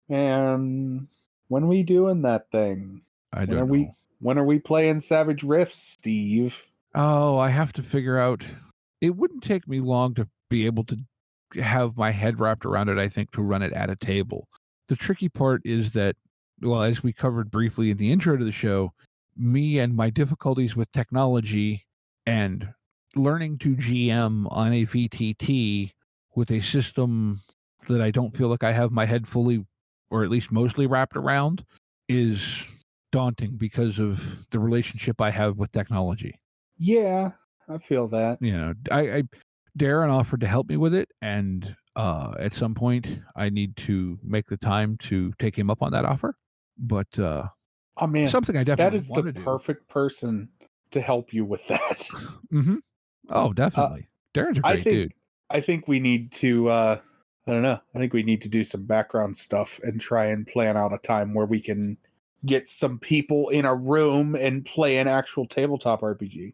and when we doing that thing? I don't know. When are we playing Savage Rifts, Steve? Oh, I have to figure out. It wouldn't take me long to be able to have my head wrapped around it, I think, to run it at a table. The tricky part is that, well, as we covered briefly in the intro to the show, me and my difficulties with technology and learning to GM on a VTT with a system that I don't feel like I have my head fully, or at least mostly wrapped around, is daunting because of the relationship I have with technology. Yeah, I feel that. I Darren offered to help me with it, and at some point I need to make the time to take him up on that offer. But oh man, something I definitely that is the perfect person to help you with that. Mm-hmm. Oh, definitely. Darren's a great dude. I think we need to I don't know. I think we need to do some background stuff and try and plan out a time where we can get some people in a room and play an actual tabletop RPG.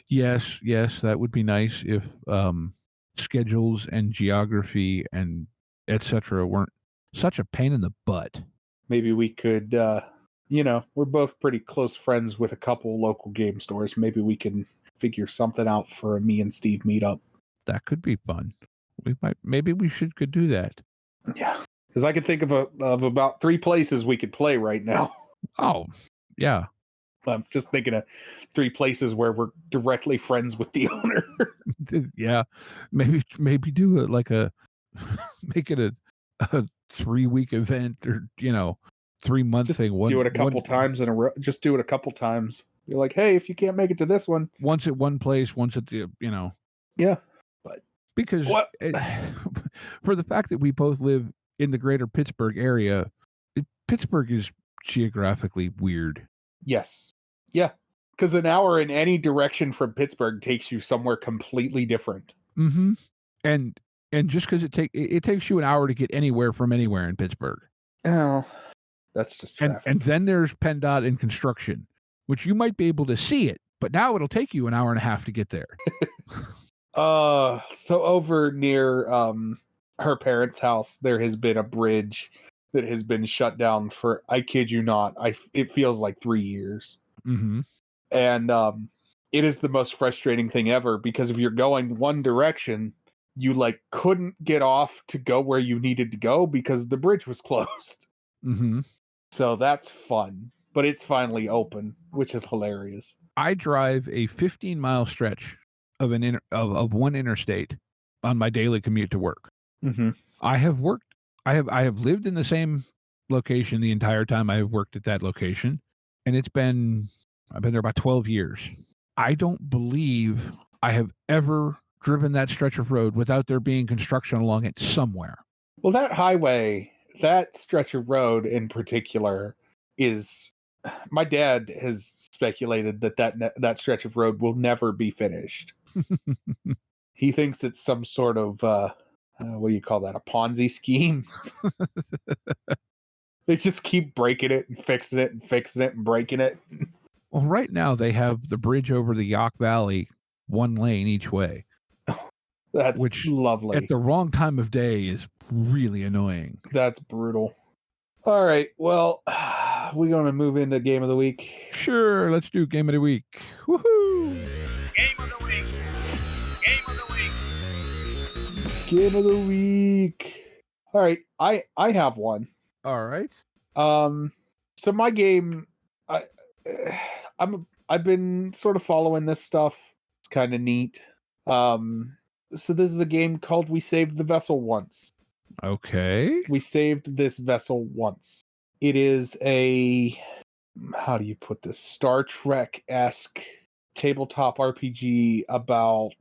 Yes, that would be nice if schedules and geography and etc. weren't such a pain in the butt. Maybe we could, we're both pretty close friends with a couple local game stores. Maybe we can figure something out for a me and Steve meetup. That could be fun. Maybe we could do that. Yeah, because I could think of about 3 places we could play right now. Oh, yeah. I'm just thinking of 3 places where we're directly friends with the owner. Yeah, maybe do it like make it a 3-week event, or 3-month just thing. Do it a couple times in a row. Just do it a couple times. You're like, hey, if you can't make it to this one, once at one place, once at the yeah. But because for the fact that we both live in the greater Pittsburgh area, Pittsburgh is geographically weird. Yes. Yeah. Because an hour in any direction from Pittsburgh takes you somewhere completely different. Mm-hmm. And just because it takes you an hour to get anywhere from anywhere in Pittsburgh. Oh, that's just traffic. And then there's PennDOT and construction, which you might be able to see it, but now it'll take you an hour and a half to get there. So over near her parents' house, there has been a bridge that has been shut down for, I kid you not, it feels like 3 years. Mm-hmm. And it is the most frustrating thing ever, because if you're going one direction, you like couldn't get off to go where you needed to go because the bridge was closed. Mm-hmm. So that's fun, but it's finally open, which is hilarious. I drive a 15-mile stretch of one interstate on my daily commute to work. Mm-hmm. I have lived in the same location the entire time I have worked at that location, and I've been there about 12 years. I don't believe I have ever driven that stretch of road without there being construction along it somewhere. Well, that highway, that stretch of road in particular, is, my dad has speculated that stretch of road will never be finished. He thinks it's some sort of what do you call that, a Ponzi scheme. They just keep breaking it and fixing it and fixing it and breaking it. Well, right now they have the bridge over the Yaak Valley, 1 lane each way. That's lovely. At the wrong time of day is really annoying. That's brutal. All right, well, we're going to move into Game of the Week. Sure, let's do Game of the Week. Woohoo! Game of the Week. Game of the Week. Game of the Week. All right, I have one. All right. So my game, I've been sort of following this stuff. It's kind of neat. So this is a game called We Saved the Vessel Once. Okay. We saved this vessel once. It is a, how do you put this, Star Trek-esque tabletop RPG about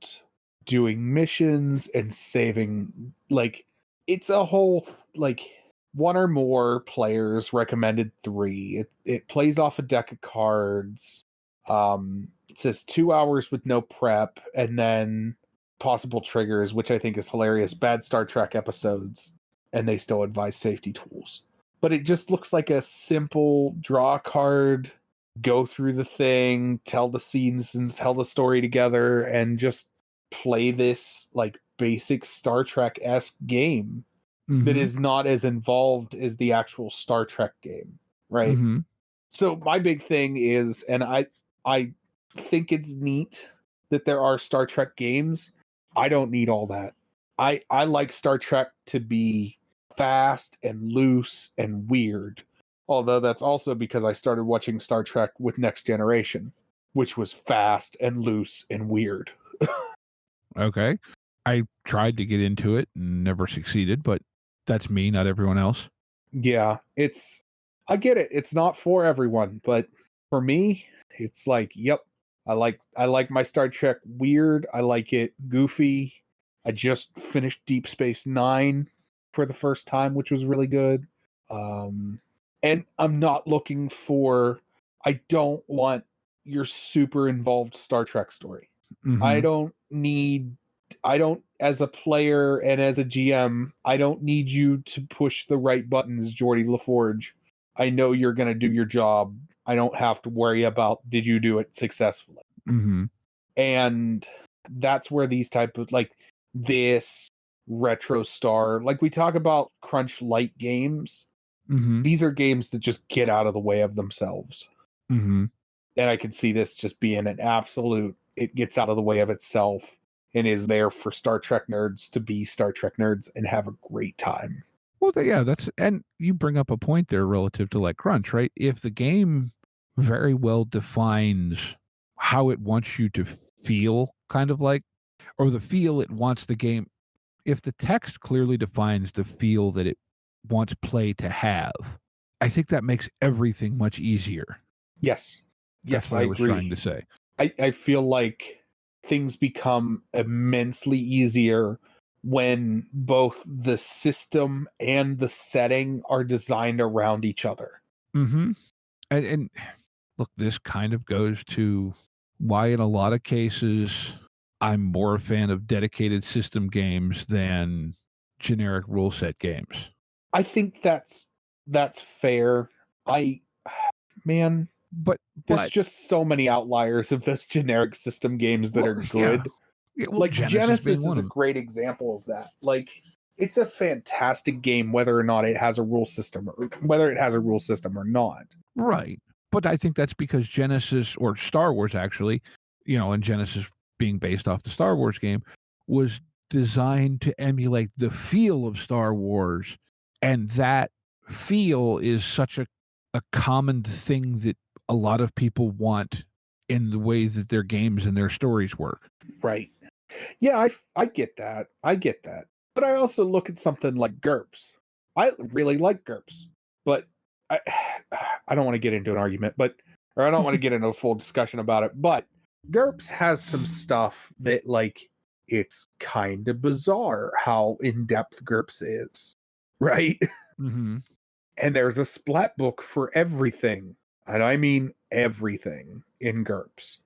doing missions and saving, like, it's a whole, like, 1 or more players, recommended 3. It plays off a deck of cards. It says 2 hours with no prep, and then possible triggers, which I think is hilarious. Bad Star Trek episodes, and they still advise safety tools. But it just looks like a simple draw a card, go through the thing, tell the scenes and tell the story together, and just play this like basic Star Trek-esque game that is not as involved as the actual Star Trek game, right? Mm-hmm. So my big thing is, and I think it's neat that there are Star Trek games. I don't need all that. I like Star Trek to be fast and loose and weird. Although that's also because I started watching Star Trek with Next Generation, which was fast and loose and weird. Okay. I tried to get into it and never succeeded, but that's me, not everyone else. Yeah, I get it. It's not for everyone, but for me, it's like, yep, I like my Star Trek weird. I like it goofy. I just finished Deep Space Nine for the first time, which was really good. And I'm not looking for, I don't want your super involved Star Trek story. Mm-hmm. I don't, as a player and as a GM, I don't need you to push the right buttons, Geordie LaForge. I know you're going to do your job. I don't have to worry about, did you do it successfully? Mm-hmm. And that's where these type of, like, this retro star, like we talk about crunch light games. Mm-hmm. These are games that just get out of the way of themselves. Mm-hmm. And I could see this just being an absolute it gets out of the way of itself and is there for Star Trek nerds to be Star Trek nerds and have a great time. Well, yeah, and you bring up a point there relative to like Crunch, right? If the game very well defines how it wants you to feel, kind of like, or the feel it wants the game, if the text clearly defines the feel that it wants play to have, I think that makes everything much easier. Yes. That's what I was trying to say. I feel like things become immensely easier when both the system and the setting are designed around each other. Mm-hmm. And look, this kind of goes to why in a lot of cases I'm more a fan of dedicated system games than generic rule set games. I think that's fair. But there's just so many outliers of those generic system games that are good. Yeah, like Genesis is a great example of that. Like, it's a fantastic game whether or not it has a rule system or whether it has a rule system or not. Right. But I think that's because Genesis, or Star Wars actually, and Genesis being based off the Star Wars game, was designed to emulate the feel of Star Wars. And that feel is such a common thing that a lot of people want in the way that their games and their stories work. Right. Yeah, I get that. But I also look at something like GURPS. I really like GURPS, but I don't want to get into an argument, or I don't want to get into a full discussion about it, but GURPS has some stuff that, like, it's kind of bizarre how in-depth GURPS is, right? Mm-hmm. And there's a splat book for everything. And I mean everything in GURPS.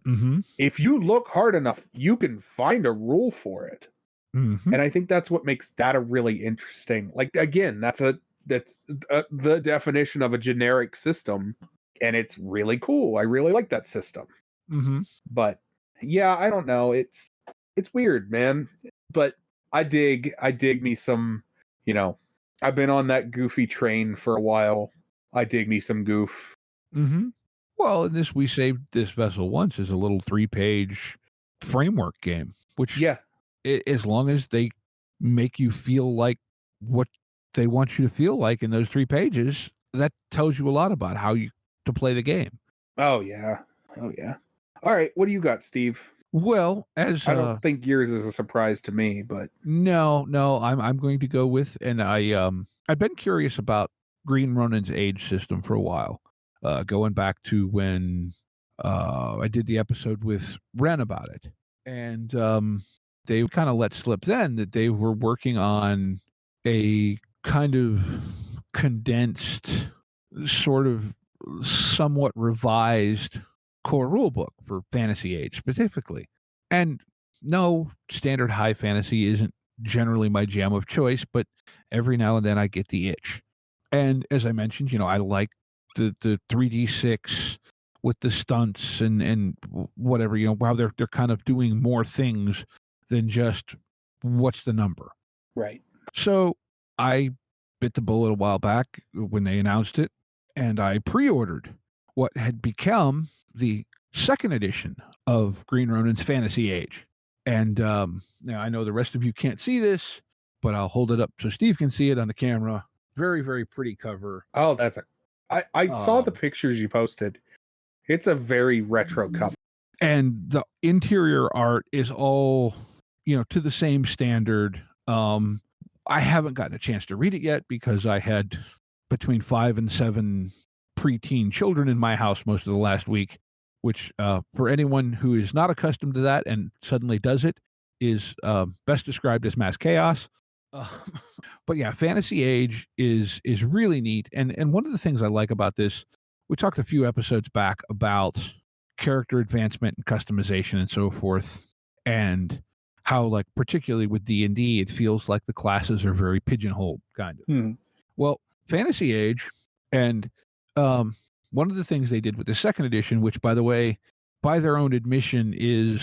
Mm-hmm. If you look hard enough, you can find a rule for it. Mm-hmm. And I think that's what makes that a really interesting. Like, again, that's the definition of a generic system, and it's really cool. I really like that system. Mm-hmm. But yeah, I don't know. It's weird, man. But I dig me some. I've been on that goofy train for a while. I dig me some goof. Mm-hmm. Well, We Saved This Vessel Once is a little 3-page framework game, which, as long as they make you feel like what they want you to feel like in those 3 pages, that tells you a lot about how to play the game. Oh yeah. All right, what do you got, Steve? Well, I don't think yours is a surprise to me, but no, I'm going to go with, and I've been curious about Green Ronin's age system for a while, going back to when I did the episode with Ren about it, and they kind of let slip then that they were working on a kind of condensed, sort of somewhat revised core rule book for Fantasy Age specifically. And no, standard high fantasy isn't generally my jam of choice, but every now and then I get the itch. And as I mentioned, I like the 3D6 with the stunts and whatever, how they're kind of doing more things than just what's the number. Right. So I bit the bullet a while back when they announced it, and I pre-ordered what had become the second edition of Green Ronin's Fantasy Age. And now I know the rest of you can't see this, but I'll hold it up so Steve can see it on the camera. Very, very pretty cover. Oh, I saw the pictures you posted. It's a very retro cover. And the interior art is all, to the same standard. I haven't gotten a chance to read it yet because I had between 5 and 7 preteen children in my house most of the last week, which for anyone who is not accustomed to that and suddenly does it is best described as mass chaos. But yeah, Fantasy Age is really neat. And one of the things I like about this, we talked a few episodes back about character advancement and customization and so forth, and how, like, particularly with D&D, it feels like the classes are very pigeonholed, kind of. Well, Fantasy Age, and one of the things they did with the second edition, which, by the way, by their own admission, is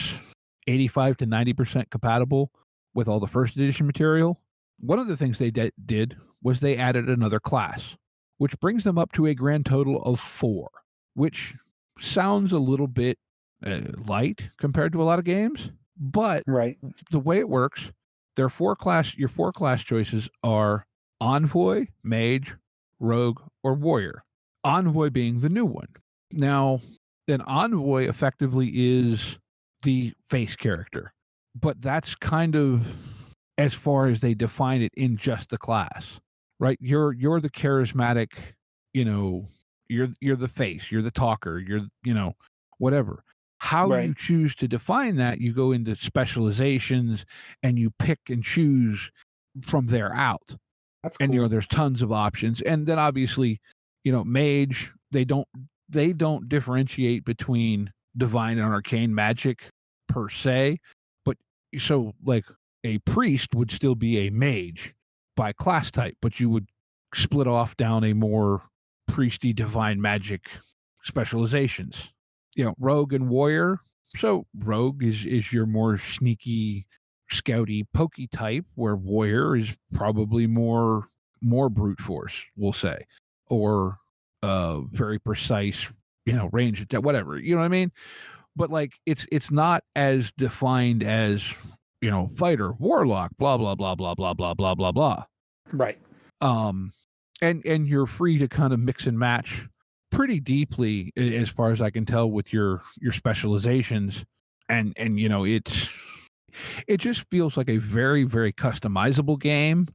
85 to 90% compatible with all the first edition material. One of the things they did was they added another class, which brings them up to a grand total of 4, which sounds a little bit light compared to a lot of games. But Right. the way it works, your 4 class choices are Envoy, Mage, Rogue, or Warrior. Envoy being the new one. Now, an Envoy effectively is the face character, but that's kind of as far as they define it in just the class, right? You're the charismatic, you're the face, you're the talker, you're whatever. How Right. you choose to define that, you go into specializations and you pick and choose from there out. That's And cool. there's tons of options. And then obviously, mage, they don't differentiate between divine and arcane magic per se, but so like a priest would still be a mage by class type, but you would split off down a more priesty divine magic specializations. Rogue and warrior. So rogue is your more sneaky, scouty, pokey type, where warrior is probably more brute force, we'll say, or very precise, range attack, whatever. You know what I mean? But like it's not as defined as fighter, warlock, blah blah blah blah blah blah blah blah blah. Right. And you're free to kind of mix and match pretty deeply, as far as I can tell, with your specializations, and it just feels like a very, very customizable game.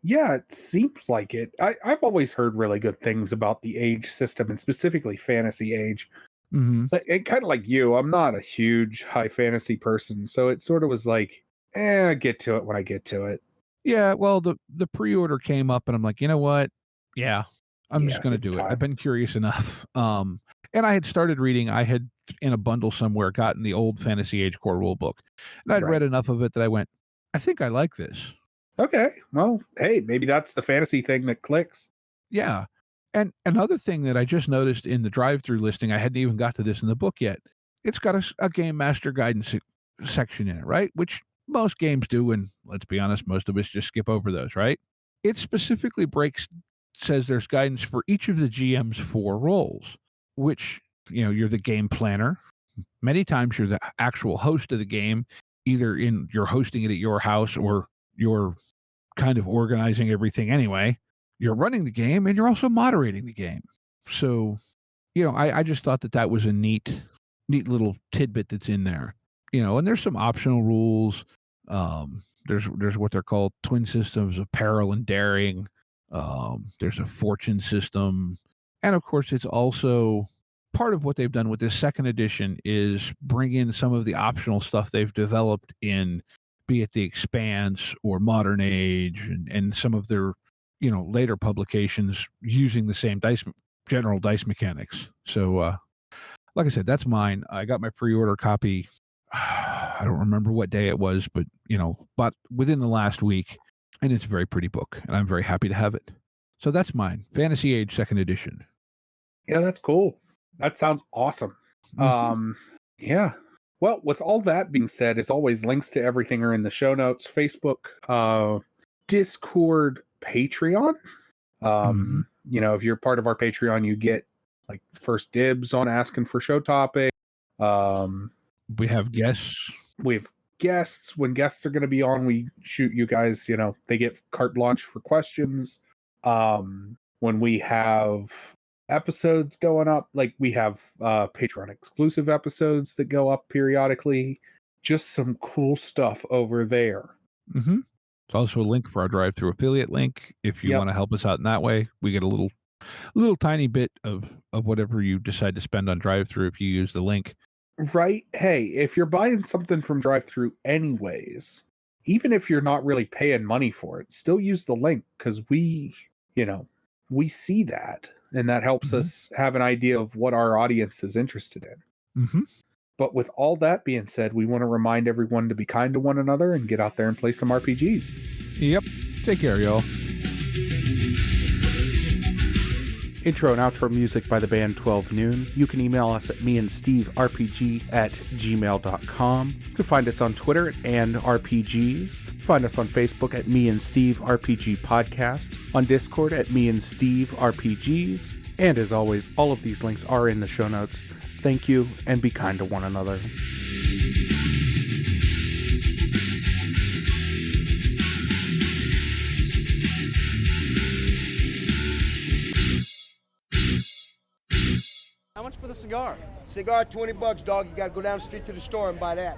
Yeah, it seems like it. I've always heard really good things about the age system, and specifically fantasy age. Mm-hmm. But kind of like you, I'm not a huge high fantasy person, so it sort of was like, get to it when I get to it. Yeah, well, the pre-order came up, and I'm like, you know what? Yeah, I'm just going to do it. I've been curious enough. And I had started reading. I had, in a bundle somewhere, gotten the old Fantasy Age core rule book, and I'd read enough of it that I went, I think I like this. Okay, well, hey, maybe that's the fantasy thing that clicks. Yeah. And another thing that I just noticed in the drive-through listing, I hadn't even got to this in the book yet. It's got a game master guidance section in it, right? Which most games do, and let's be honest, most of us just skip over those, right? It specifically says there's guidance for each of the GM's 4 roles, which, you're the game planner. Many times you're the actual host of the game, either you're hosting it at your house, or you're kind of organizing everything anyway. You're running the game, and you're also moderating the game. So, I just thought that was a neat little tidbit that's in there. And there's some optional rules. There's what they're called twin systems of peril and daring. There's a fortune system. And of course, it's also part of what they've done with this second edition is bring in some of the optional stuff they've developed in, be it the Expanse or Modern Age, and some of their later publications using the same general dice mechanics. So like I said, that's mine. I got my pre-order copy. I don't remember what day it was, but but within the last week, and it's a very pretty book, and I'm very happy to have it. So that's mine, Fantasy Age 2nd edition. Yeah, that's cool. That sounds awesome. Mm-hmm. Yeah. Well, with all that being said, as always, links to everything are in the show notes: Facebook, Discord, Patreon. If you're part of our Patreon, you get like first dibs on asking for show topic. We have guests. We have guests. When guests are going to be on, we shoot you guys, they get carte blanche for questions. When we have episodes going up, like we have Patreon exclusive episodes that go up periodically. Just some cool stuff over there. Mm-hmm. It's also a link for our drive-through affiliate link. If you want to help us out in that way, we get a little tiny bit of whatever you decide to spend on drive-through if you use the link. Right. Hey, if you're buying something from drive-through anyways, even if you're not really paying money for it, still use the link, because we see that, and that helps us have an idea of what our audience is interested in. Mm-hmm. But with all that being said, we want to remind everyone to be kind to one another and get out there and play some RPGs. Yep. Take care, y'all. Intro and outro music by the band 12 Noon. You can email us at meandsteverpg@gmail.com. You can find us on Twitter and RPGs. Find us on Facebook at Me and Steve RPG Podcast. On Discord at Me and Steve RPGs. And as always, all of these links are in the show notes. Thank you, and be kind to one another. How much for the cigar? Cigar, $20, dog. You gotta go down the street to the store and buy that.